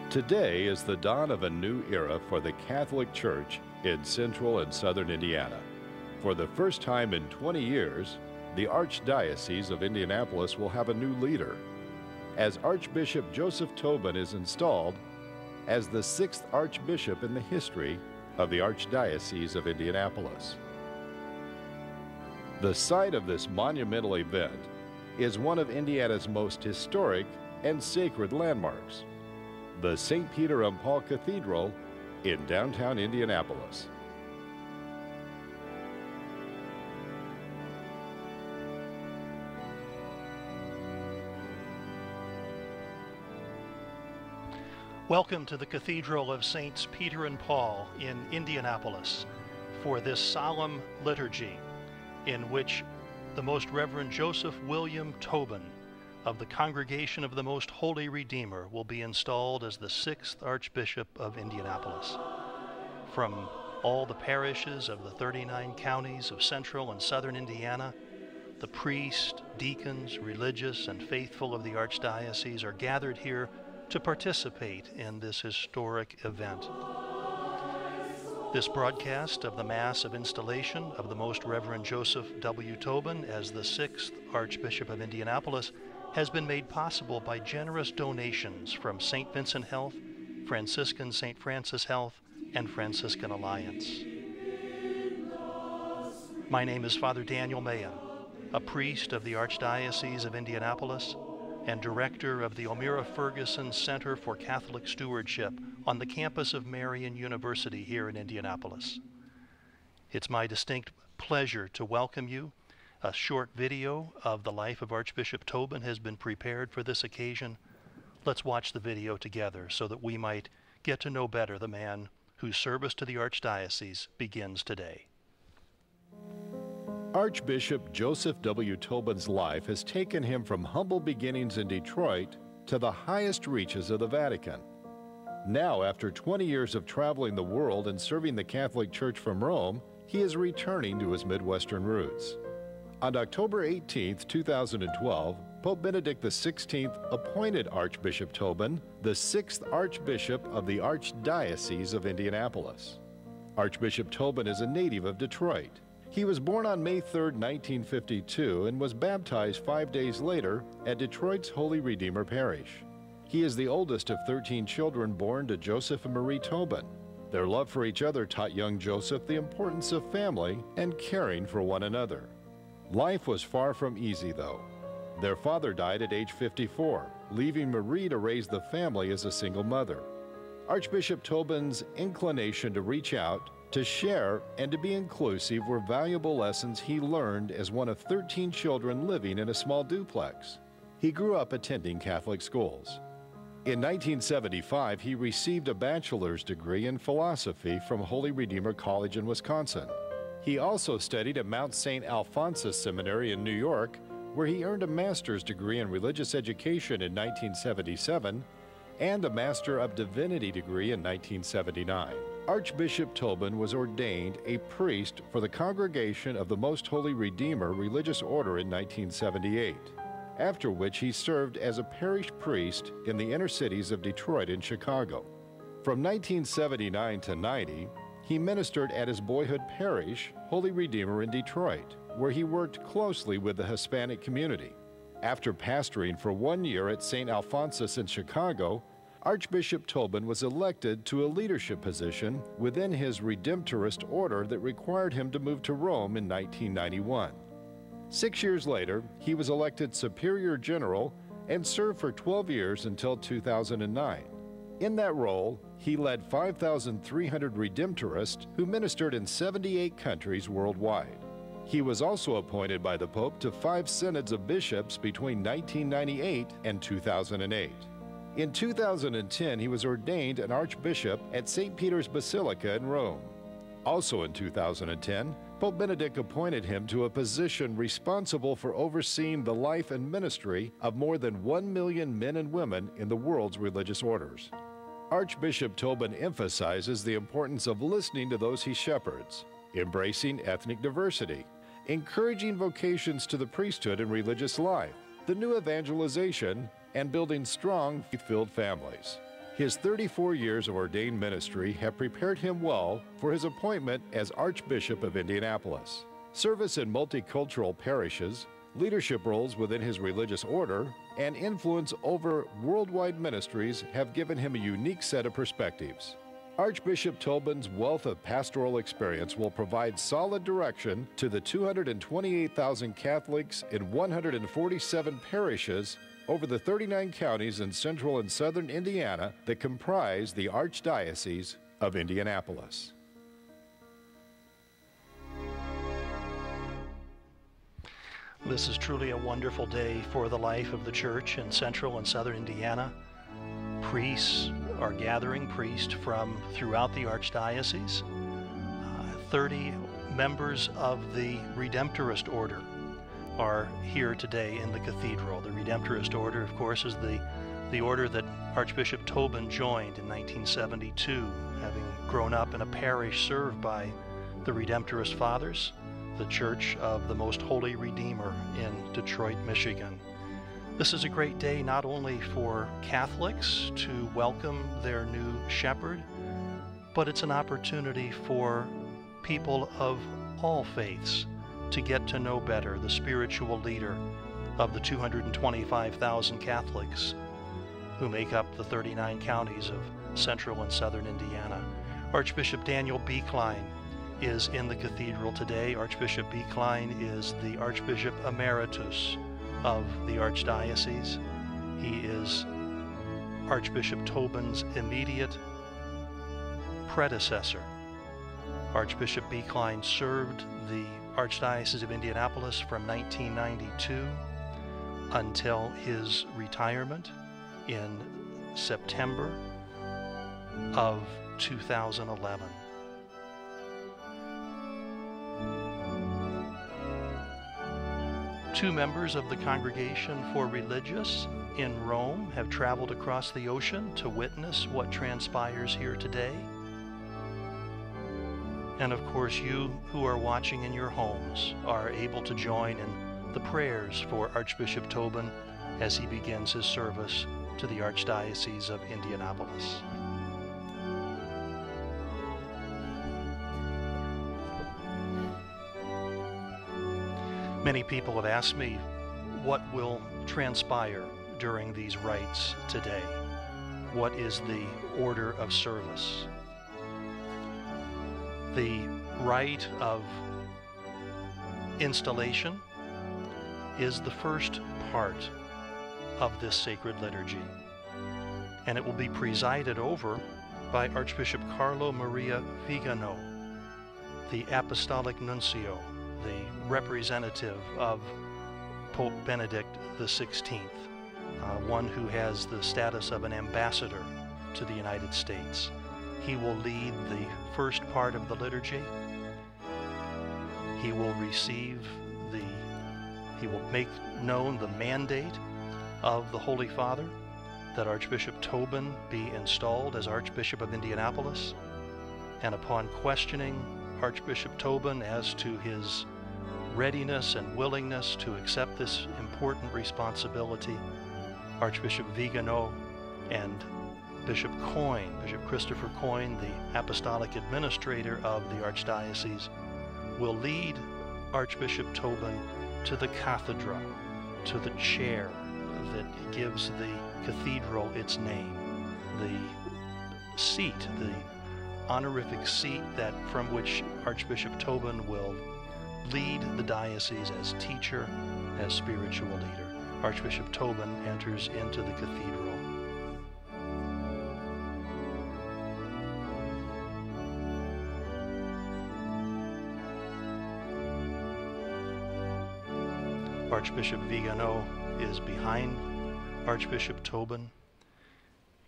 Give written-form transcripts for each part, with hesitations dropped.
Today is the dawn of a new era for the Catholic Church in central and southern Indiana. For the first time in 20 years, the Archdiocese of Indianapolis will have a new leader, as Archbishop Joseph Tobin is installed as the 6th Archbishop in the history of the Archdiocese of Indianapolis. The site of this monumental event is one of Indiana's most historic and sacred landmarks, the St. Peter and Paul Cathedral in downtown Indianapolis. Welcome to the Cathedral of Saints Peter and Paul in Indianapolis for this solemn liturgy in which the Most Reverend Joseph William Tobin of the Congregation of the Most Holy Redeemer will be installed as the 6th Archbishop of Indianapolis. From all the parishes of the 39 counties of central and southern Indiana, the priests, deacons, religious, and faithful of the Archdiocese are gathered here to participate in this historic event. This broadcast of the Mass of Installation of the Most Reverend Joseph W. Tobin as the 6th Archbishop of Indianapolis has been made possible by generous donations from St. Vincent Health, Franciscan St. Francis Health, and Franciscan Alliance. My name is Father Daniel Mahan, a priest of the Archdiocese of Indianapolis and director of the O'Meara Ferguson Center for Catholic Stewardship on the campus of Marian University here in Indianapolis. It's my distinct pleasure to welcome you. A short video of the life of Archbishop Tobin has been prepared for this occasion. Let's watch the video together so that we might get to know better the man whose service to the Archdiocese begins today. Archbishop Joseph W. Tobin's life has taken him from humble beginnings in Detroit to the highest reaches of the Vatican. Now, after 20 years of traveling the world and serving the Catholic Church from Rome, he is returning to his Midwestern roots. On October 18, 2012, Pope Benedict XVI appointed Archbishop Tobin the 6th Archbishop of the Archdiocese of Indianapolis. Archbishop Tobin is a native of Detroit. He was born on May 3, 1952, and was baptized 5 days later at Detroit's Holy Redeemer Parish. He is the oldest of 13 children born to Joseph and Marie Tobin. Their love for each other taught young Joseph the importance of family and caring for one another. Life was far from easy, though. Their father died at age 54, leaving Marie to raise the family as a single mother. Archbishop Tobin's inclination to reach out, to share, and to be inclusive were valuable lessons he learned as one of 13 children living in a small duplex. He grew up attending Catholic schools. In 1975, he received a bachelor's degree in philosophy from Holy Redeemer College in Wisconsin. He also studied at Mount St. Alphonsus Seminary in New York, where he earned a master's degree in religious education in 1977 and a Master of Divinity degree in 1979. Archbishop Tobin was ordained a priest for the Congregation of the Most Holy Redeemer Religious Order in 1978, after which he served as a parish priest in the inner cities of Detroit and Chicago. From 1979 to 90, he ministered at his boyhood parish, Holy Redeemer in Detroit, where he worked closely with the Hispanic community. After pastoring for 1 year at St. Alphonsus in Chicago, Archbishop Tobin was elected to a leadership position within his Redemptorist order that required him to move to Rome in 1991. 6 years later, he was elected Superior General and served for 12 years until 2009. In that role, he led 5,300 Redemptorists who ministered in 78 countries worldwide. He was also appointed by the Pope to 5 synods of bishops between 1998 and 2008. In 2010, he was ordained an archbishop at St. Peter's Basilica in Rome. Also in 2010, Pope Benedict appointed him to a position responsible for overseeing the life and ministry of more than 1 million men and women in the world's religious orders. Archbishop Tobin emphasizes the importance of listening to those he shepherds, embracing ethnic diversity, encouraging vocations to the priesthood and religious life, the new evangelization, and building strong, faith-filled families. His 34 years of ordained ministry have prepared him well for his appointment as Archbishop of Indianapolis. Service in multicultural parishes, leadership roles within his religious order, and influence over worldwide ministries have given him a unique set of perspectives. Archbishop Tobin's wealth of pastoral experience will provide solid direction to the 228,000 Catholics in 147 parishes over the 39 counties in central and southern Indiana that comprise the Archdiocese of Indianapolis. This is truly a wonderful day for the life of the church in central and southern Indiana. Priests are gathering, priests from throughout the Archdiocese. 30 members of the Redemptorist Order are here today in the Cathedral. The Redemptorist Order, of course, is the order that Archbishop Tobin joined in 1972, having grown up in a parish served by the Redemptorist Fathers, the Church of the Most Holy Redeemer in Detroit, Michigan. This is a great day not only for Catholics to welcome their new shepherd, but it's an opportunity for people of all faiths to get to know better the spiritual leader of the 225,000 Catholics who make up the 39 counties of central and southern Indiana. Archbishop Daniel B. Klein is in the cathedral today. Archbishop B. Klein is the Archbishop Emeritus of the Archdiocese. He is Archbishop Tobin's immediate predecessor. Archbishop B. Klein served the Archdiocese of Indianapolis from 1992 until his retirement in September of 2011. Two members of the Congregation for Religious in Rome have traveled across the ocean to witness what transpires here today. And of course, you who are watching in your homes are able to join in the prayers for Archbishop Tobin as he begins his service to the Archdiocese of Indianapolis. Many people have asked me what will transpire during these rites today. What is the order of service? The rite of installation is the first part of this sacred liturgy, and it will be presided over by Archbishop Carlo Maria Vigano, the Apostolic Nuncio, the representative of Pope Benedict XVI, one who has the status of an ambassador to the United States. He will lead the first part of the liturgy. He will he will make known the mandate of the Holy Father that Archbishop Tobin be installed as Archbishop of Indianapolis. And upon questioning Archbishop Tobin as to his readiness and willingness to accept this important responsibility, Archbishop Vigano and Bishop Coyne, Bishop Christopher Coyne, the Apostolic Administrator of the Archdiocese, will lead Archbishop Tobin to the Cathedral, to the chair that gives the cathedral its name, the seat, the honorific seat that from which Archbishop Tobin will lead the diocese as teacher, as spiritual leader. Archbishop Tobin enters into the cathedral. Archbishop Vigano is behind Archbishop Tobin,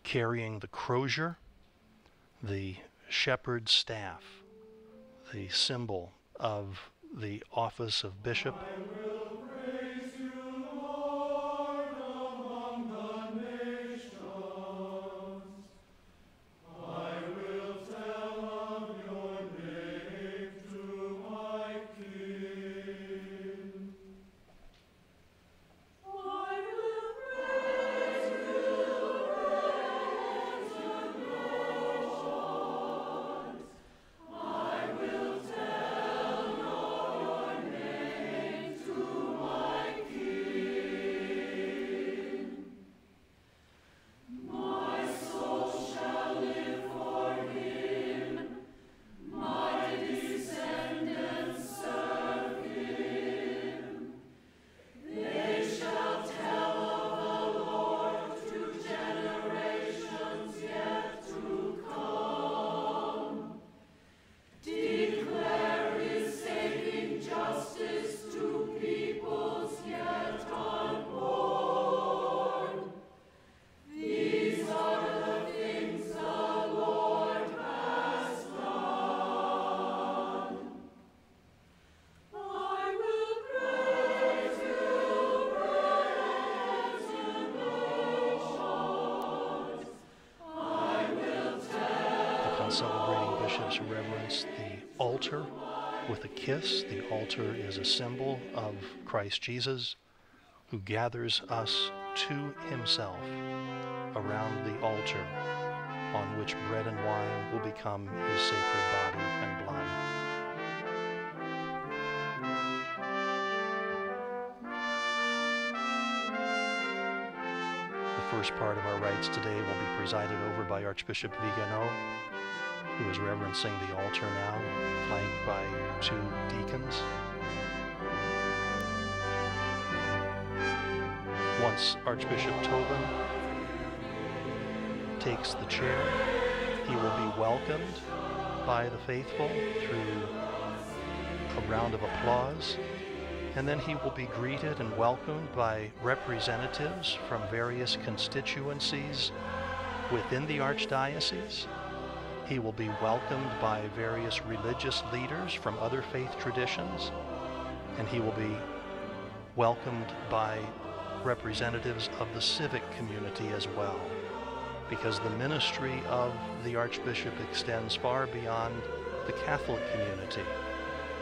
carrying the crozier, the shepherd's staff, the symbol of the office of bishop. now celebrating bishops who reverence the altar with a kiss. The altar is a symbol of Christ Jesus, who gathers us to himself around the altar on which bread and wine will become his sacred body and blood. The first part of our rites today will be presided over by Archbishop Vigano, who is reverencing the altar now, flanked by 2 deacons. Once Archbishop Tobin takes the chair, he will be welcomed by the faithful through a round of applause, and then he will be greeted and welcomed by representatives from various constituencies within the Archdiocese. He will be welcomed by various religious leaders from other faith traditions, and he will be welcomed by representatives of the civic community as well, because the ministry of the Archbishop extends far beyond the Catholic community.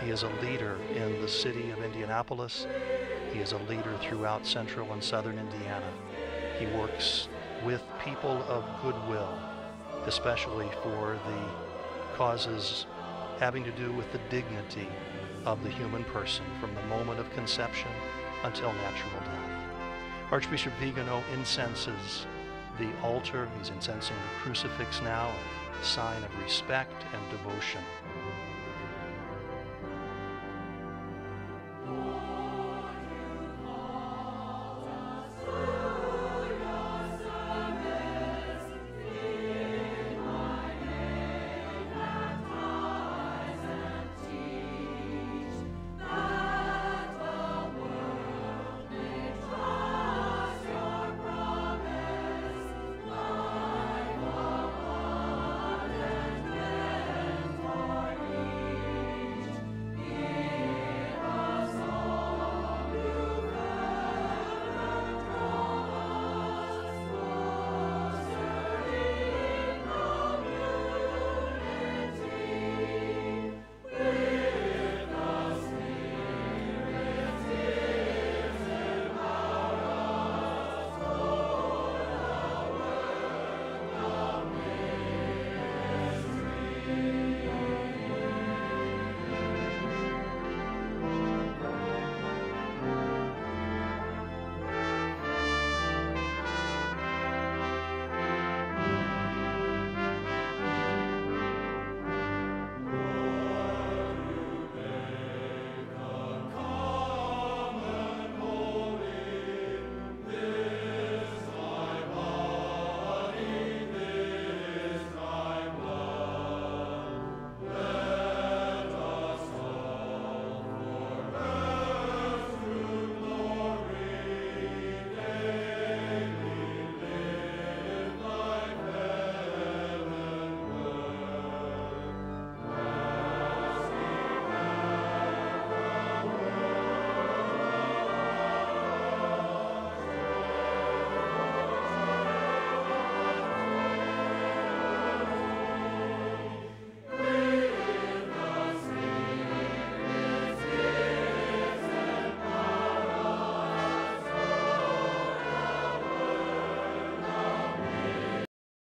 He is a leader in the city of Indianapolis. He is a leader throughout central and southern Indiana. He works with people of goodwill, especially for the causes having to do with the dignity of the human person from the moment of conception until natural death. Archbishop Vigano incenses the altar. He's incensing the crucifix now, a sign of respect and devotion.